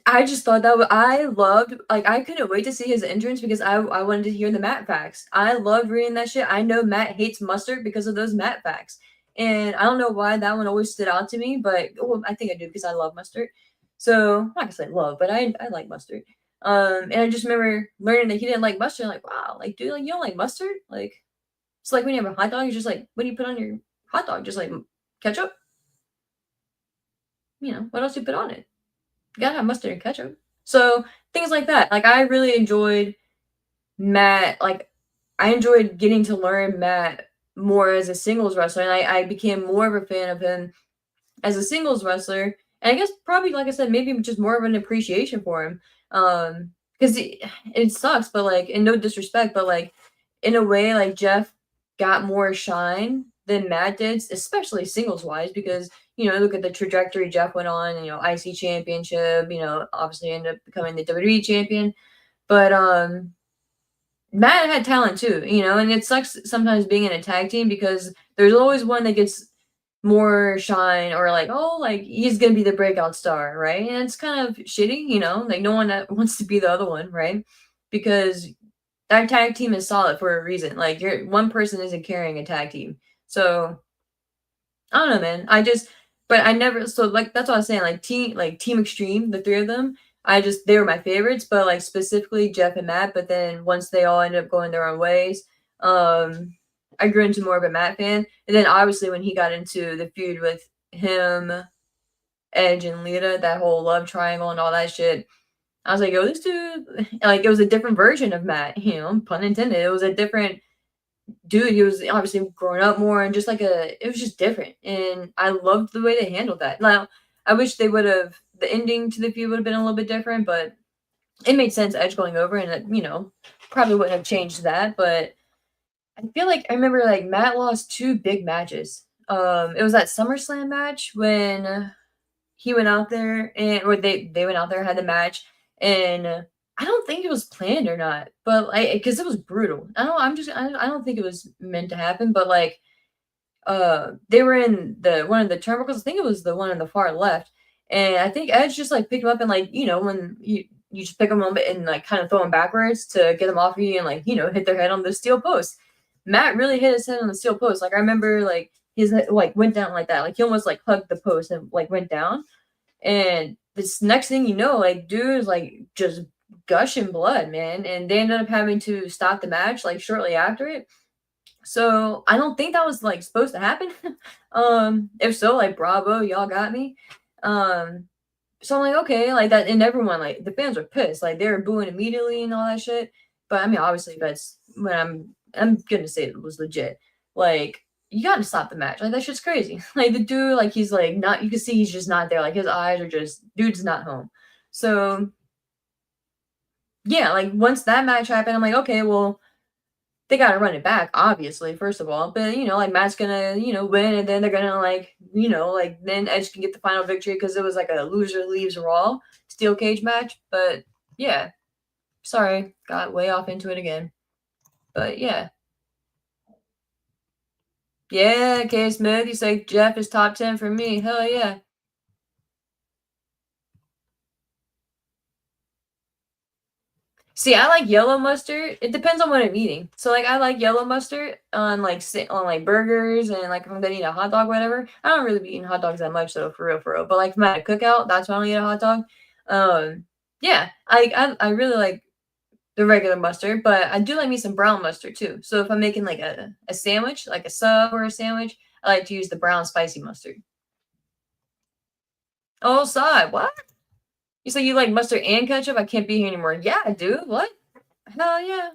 I just thought I loved, like, I couldn't wait to see his entrance because I wanted to hear the Matt facts. I loved reading that shit. I know Matt hates mustard because of those Matt facts. And I don't know why that one always stood out to me, but well, I think I do because I love mustard. So I'm not gonna say love, but I like mustard. And I just remember learning that he didn't like mustard. I'm like, wow, like, dude, like, you don't like mustard? Like, it's like when you have a hot dog, it's just like, what do you put on your hot dog? Just like ketchup? What else do you put on it? You gotta have mustard and ketchup. So things like that. Like, I really enjoyed Matt. Like, I enjoyed getting to learn Matt more as a singles wrestler, and I became more of a fan of him as a singles wrestler. And I guess probably, like I said, maybe just more of an appreciation for him. Because it sucks, but like, in no disrespect, but like, in a way, like Jeff got more shine than Matt did, especially singles wise, because look at the trajectory Jeff went on. IC championship. Obviously ended up becoming the WWE champion, but Matt had talent too, and it sucks sometimes being in a tag team because there's always one that gets more shine or like, oh, like he's gonna be the breakout star, right? And it's kind of shitty, like no one wants to be the other one, right? Because that tag team is solid for a reason. Like one person isn't carrying a tag team. So I don't know, man. But I never, so like, that's what I was saying. Team Extreme, the three of them, they were my favorites, but like specifically Jeff and Matt. But then once they all ended up going their own ways, I grew into more of a Matt fan. And then obviously when he got into the feud with him, Edge, and Lita, that whole love triangle and all that shit, I was like, yo, this dude, like, it was a different version of Matt, pun intended. It was a different dude. He was obviously growing up more and just it was just different. And I loved the way they handled that. Now, I wish the ending to the feud would have been a little bit different, but it made sense, Edge going over, and probably wouldn't have changed that. But I feel like I remember like Matt lost two big matches. It was that SummerSlam match when he went out there or they went out there, had the match, and I don't think it was planned or not, but because it was brutal. I don't think it was meant to happen, but like, they were in one of the turnbuckles. I think it was the one on the far left, and I think Edge just like picked him up and like, when you just pick them up and like kind of throw them backwards to get them off of you and like, hit their head on the steel post. Matt really hit his head on the steel post. Like I remember like his head like went down like that. Like he almost like hugged the post and like went down. And this next thing you know, like dude is like just gushing blood, man. And they ended up having to stop the match like shortly after it. So I don't think that was like supposed to happen. If so, like bravo, y'all got me. So I'm like, okay, like that, and everyone, like the fans were pissed, like they were booing immediately and all that shit. But I mean, obviously, that's when I'm gonna say it was legit. Like you gotta stop the match. Like that shit's crazy. Like the dude, like he's like not. You can see he's just not there. Like his eyes are just dude's not home. So yeah, like once that match happened, I'm like, okay, well they gotta run it back, obviously, first of all. But like Matt's gonna, win, and then they're gonna like, like then Edge can get the final victory because it was like a loser leaves Raw steel cage match. But yeah, sorry, got way off into it again. But yeah. Yeah, K Smith, you say Jeff is top 10 for me. Hell yeah. See, I like yellow mustard. It depends on what I'm eating. So like I like yellow mustard on like burgers, and like if I'm gonna eat a hot dog, whatever. I don't really be eating hot dogs that much though, for real, for real. But like if I'm at a cookout, that's when I eat a hot dog. Yeah, I really like the regular mustard, but I do like me some brown mustard too. So if I'm making like a sandwich, like a sub or a sandwich, I like to use the brown spicy mustard. Oh, side, what? You say you like mustard and ketchup? I can't be here anymore. Yeah, dude. What? Hell yeah.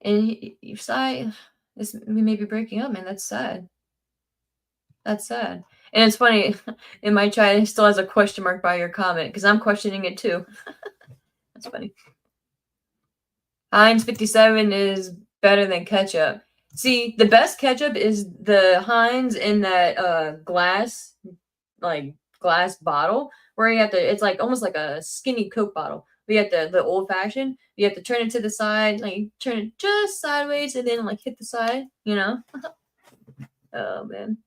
And you sigh. This we may be breaking up, man. That's sad. That's sad. And it's funny, in my chat, it still has a question mark by your comment because I'm questioning it too. That's funny. Heinz 57 is better than ketchup. See, the best ketchup is the Heinz in that glass bottle where you have to. It's like almost like a skinny Coke bottle. We have the old fashioned. You have to turn it to the side, like turn it just sideways, and then like hit the side. Oh man.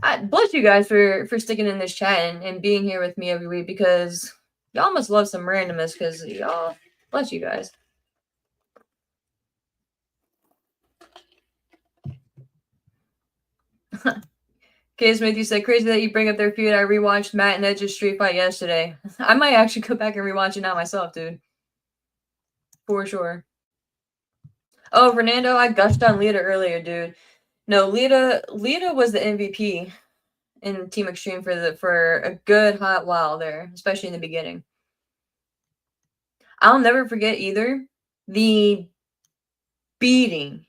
I bless you guys for sticking in this chat and being here with me every week because y'all must love some randomness because y'all bless you guys. K. Smith, you said crazy that you bring up their feud. I rewatched Matt and Edge's street fight yesterday. I might actually go back and rewatch it now myself, dude. For sure. Oh, Fernando, I gushed on Lita earlier, dude. No, Lita was the MVP in Team Extreme for a good hot while there, especially in the beginning. I'll never forget either the beating,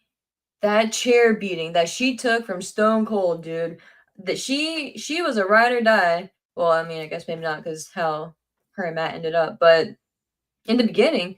that chair beating that she took from Stone Cold, dude. That she was a ride or die. Well, I mean, I guess maybe not because how her and Matt ended up, but in the beginning,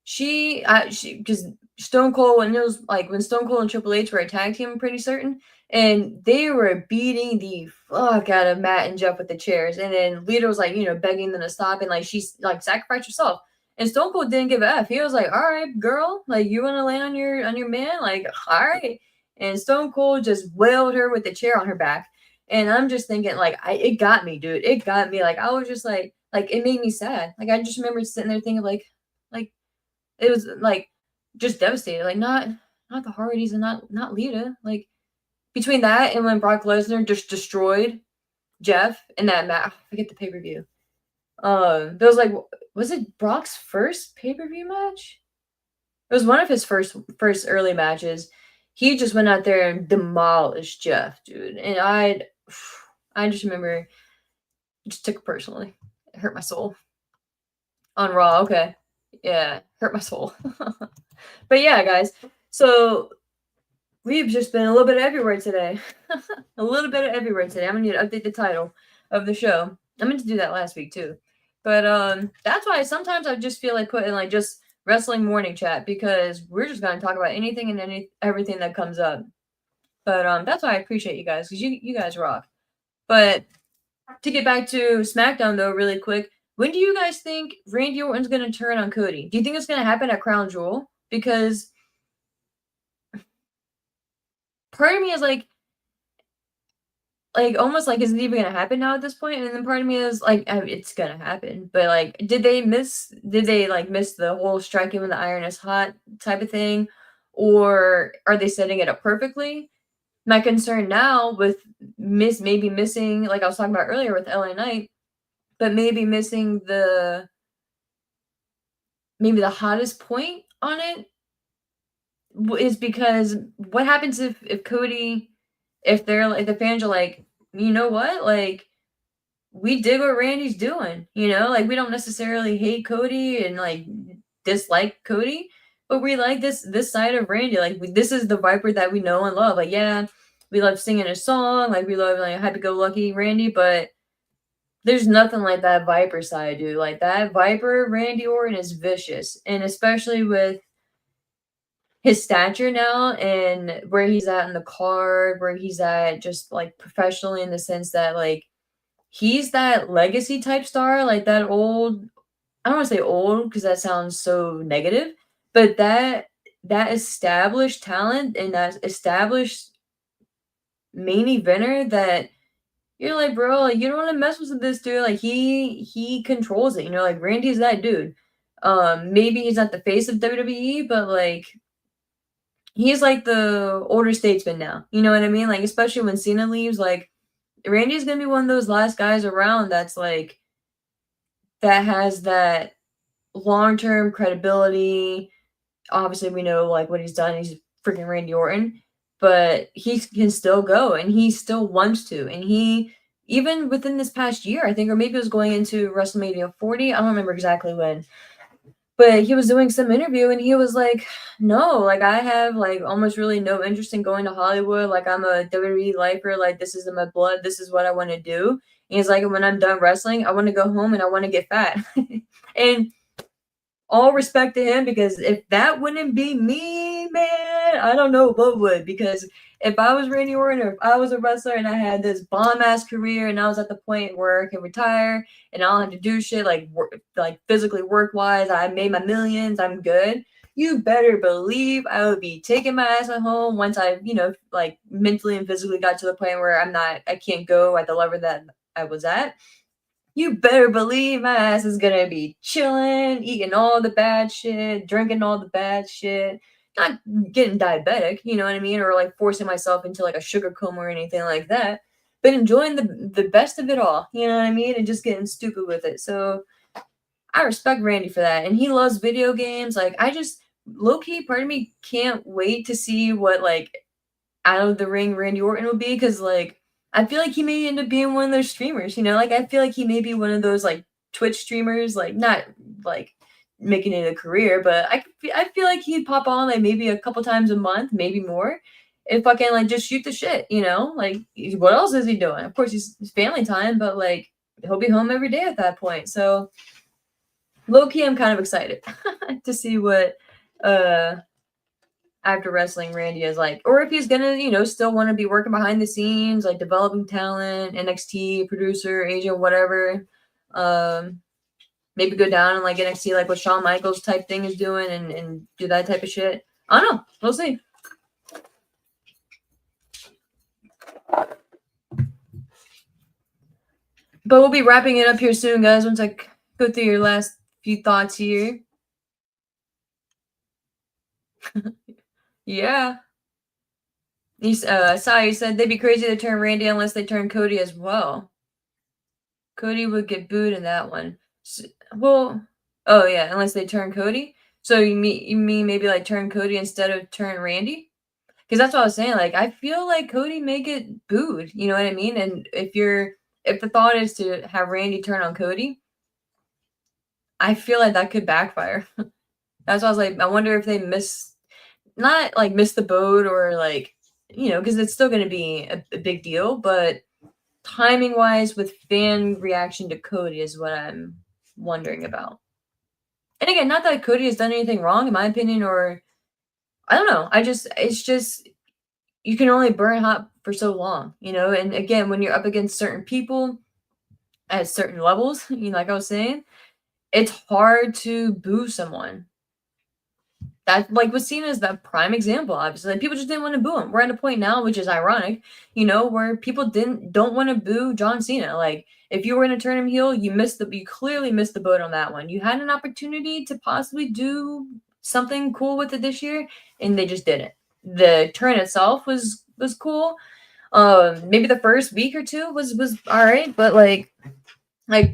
she because Stone Cold, when it was like when Stone Cold and Triple H were a tag team, I'm pretty certain, and they were beating the fuck out of Matt and Jeff with the chairs, and then Lita was like, begging them to stop, and like she's like sacrificed herself. And Stone Cold didn't give a F. He was like, "All right, girl, like you want to lay on your man, like all right." And Stone Cold just wailed her with the chair on her back, and I'm just thinking, like, it got me, dude. It got me. Like I was just like it made me sad. Like I just remember sitting there thinking, like it was like just devastated. Like not the Hardys and not Lita. Like between that and when Brock Lesnar just destroyed Jeff in that match, I forget the pay per view. There was like, was it Brock's first pay per view match? It was one of his first early matches. He just went out there and demolished Jeff, dude. And I just remember, just took it personally. It hurt my soul. On Raw, okay. Yeah, hurt my soul. But yeah, guys. So we've just been a little bit everywhere today. A little bit of everywhere today. I'm gonna need to update the title of the show. I meant to do that last week too. But that's why sometimes I just feel like putting like just wrestling morning chat because we're just gonna talk about anything and everything that comes up. But that's why I appreciate you guys because you guys rock. But to get back to SmackDown though, really quick, when do you guys think Randy Orton's gonna turn on Cody? Do you think it's gonna happen at Crown Jewel? Because part of me is like almost like is it even gonna happen now at this point? And then part of me is like it's gonna happen. But like did they miss the whole striking when the iron is hot type of thing? Or are they setting it up perfectly? My concern now with maybe missing, like I was talking about earlier with LA Knight, but maybe missing the hottest point on it is because what happens if Cody, if they're like the fans are like, you know what, like we dig what Randy's doing, like we don't necessarily hate Cody and like dislike Cody, but we like this side of Randy. Like this is the Viper that we know and love. Like yeah, we love singing his song, like we love like happy-go-lucky Randy, but there's nothing like that Viper side, dude. Like that Viper Randy Orton is vicious, and especially with his stature now and where he's at in the card, where he's at just like professionally in the sense that like he's that legacy type star, like that old, I don't want to say old because that sounds so negative, but that established talent and that established main eventer that you're like, bro, like you don't want to mess with this dude. Like he controls it, like Randy's that dude. Maybe he's not the face of WWE, but like he's like the older statesman now. You know what I mean? Like especially when Cena leaves, like Randy's gonna be one of those last guys around that's like that has that long-term credibility. Obviously, we know like what he's done. He's freaking Randy Orton, but he can still go and he still wants to. And he, even within this past year, I think, or maybe it was going into WrestleMania 40. I don't remember exactly when, but he was doing some interview and he was like, no, like I have like almost really no interest in going to Hollywood. Like I'm a WWE lifer. Like this is in my blood. This is what I want to do. And he's like, when I'm done wrestling, I want to go home and I want to get fat. And all respect to him, because if that wouldn't be me, man, I don't know what would. Because if I was Randy Orton or if I was a wrestler and I had this bomb-ass career and I was at the point where I can retire and I don't have to do shit like physically work-wise, I made my millions, I'm good, you better believe I would be taking my ass at home once I, like mentally and physically got to the point where I can't go at the level that I was at. You better believe my ass is gonna be chilling, eating all the bad shit, drinking all the bad shit, not getting diabetic, you know what I mean? Or like forcing myself into like a sugar coma or anything like that. been enjoying the best of it all. You know what I mean? And just getting stupid with it. So I respect Randy for that. And he loves video games. Like, I just low key, part of me can't wait to see what like out of the ring Randy Orton will be, because like I feel like he may end up being one of those streamers, you know? Like I feel like he may be one of those like Twitch streamers, like not like making it a career, but I feel like he'd pop on like maybe a couple times a month, maybe more, and fucking like just shoot the shit, you know? Like what else is he doing? Of course he's family time, but like he'll be home every day at that point. So low key I'm kind of excited to see what after wrestling Randy is like, or if he's gonna, you know, still want to be working behind the scenes, like developing talent, NXT producer, agent, whatever. Maybe go down and like NXT, like what Shawn Michaels type thing is doing, and do that type of shit. I don't know. We'll see. But we'll be wrapping it up here soon, guys. Once I go through your last few thoughts here. Yeah. Sai said they'd be crazy to turn Randy unless they turn Cody as well. Cody would get booed in that one. So, well, oh yeah, unless they turn Cody. So you mean maybe like turn Cody instead of turn Randy? Because that's what I was saying. Like I feel like Cody may get booed. You know what I mean? And if the thought is to have Randy turn on Cody, I feel like that could backfire. That's why I was like, I wonder if they not like miss the boat, or like, you know, because it's still going to be a big deal, but timing wise with fan reaction to Cody is what I'm wondering about. And again, not that Cody has done anything wrong in my opinion, or I don't know. It's just you can only burn hot for so long, you know? And again, when you're up against certain people at certain levels, you know, like I was saying, it's hard to boo someone. That like was seen as that prime example, obviously. Like, people just didn't want to boo him. We're at a point now, which is ironic, you know, where people don't want to boo John Cena. Like, if you were going to turn him heel, you clearly missed the boat on that one. You had an opportunity to possibly do something cool with it this year, and they just didn't. The turn itself was cool. Maybe the first week or two was all right, but like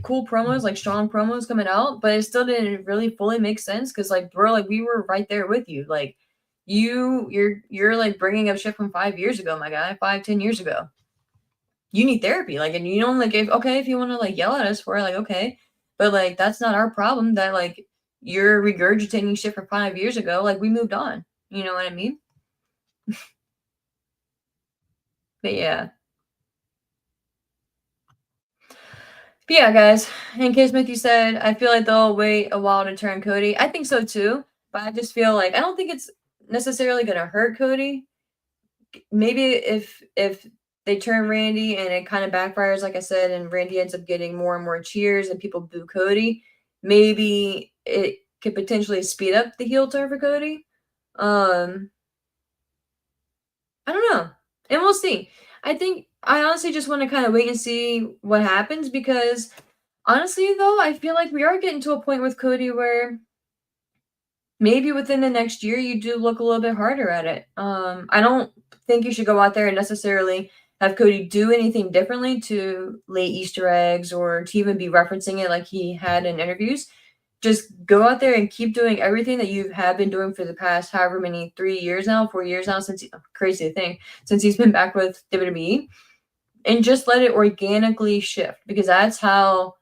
cool promos, like strong promos coming out, but it still didn't really fully make sense because like bro, like we were right there with you. Like you're like bringing up shit from 5 years ago, my guy, 5-10 years ago. You need therapy, like, and you don't like if you want to like yell at us for it, like okay, but like that's not our problem. That like you're regurgitating shit from 5 years ago. Like we moved on. You know what I mean? But yeah. But yeah, guys, in case Mickey said, I feel like they'll wait a while to turn Cody. I think so too, but I just feel like I don't think it's necessarily gonna hurt Cody. Maybe if they turn Randy and it kind of backfires, like I said, and Randy ends up getting more and more cheers and people boo Cody, maybe it could potentially speed up the heel turn for Cody. I don't know. And we'll see. I honestly just want to kind of wait and see what happens, because honestly though, I feel like we are getting to a point with Cody where maybe within the next year you do look a little bit harder at it. I don't think you should go out there and necessarily have Cody do anything differently to lay Easter eggs or to even be referencing it like he had in interviews. Just go out there and keep doing everything that you have been doing for the past however many 3 years now, 4 years now, since crazy thing, since he's been back with WWE, and just let it organically shift, because that's how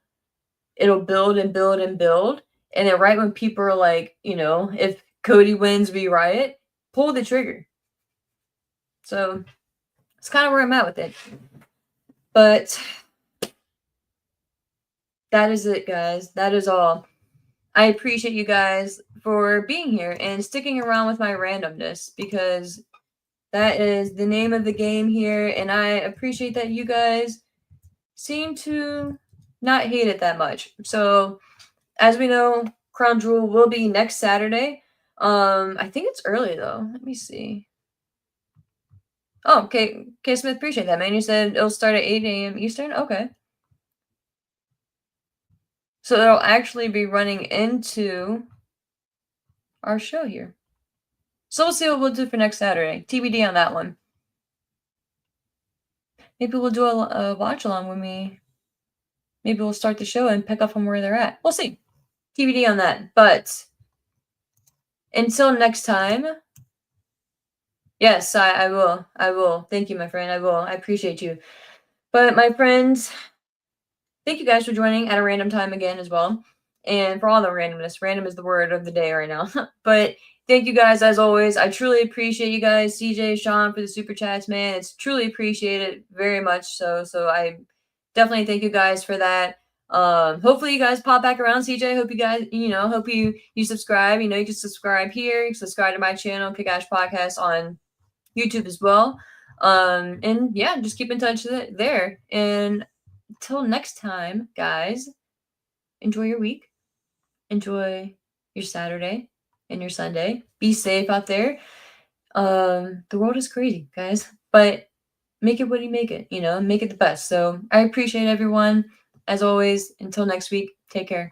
it'll build and build and build. And then right when people are like, you know, if Cody wins, we riot, pull the trigger. So it's kind of where I'm at with it. But that is it, guys. That is all. I appreciate you guys for being here and sticking around with my randomness, because that is the name of the game here. And I appreciate that you guys seem to not hate it that much. So, as we know, Crown Jewel will be next Saturday. I think it's early though. Let me see. Oh, okay. K Smith, appreciate that, man. You said it'll start at 8 a.m. Eastern? Okay. So it'll actually be running into our show here. So we'll see what we'll do for next Saturday. TBD on that one. maybe we'll do a watch along with me. Maybe we'll start the show and pick up from where they're at. We'll see. TBD on that. But until next time, yes, I will. I will. Thank you, my friend. I will. I appreciate you. But my friends, thank you guys for joining at a random time again as well. And for all the randomness, random is the word of the day right now. But thank you guys as always. I truly appreciate you guys, CJ, Sean, for the super chats, man. It's truly appreciated very much. So I definitely thank you guys for that. Hopefully you guys pop back around, CJ. Hope you guys, hope you subscribe. You can subscribe here. You can subscribe to my channel, Kick Ash Podcast on YouTube as well. And yeah, just keep in touch there. And until next time, guys, enjoy your week. Enjoy your Saturday and your Sunday. Be safe out there. The world is crazy, guys, but make it what you make it, make it the best. So I appreciate everyone. As always, until next week, take care.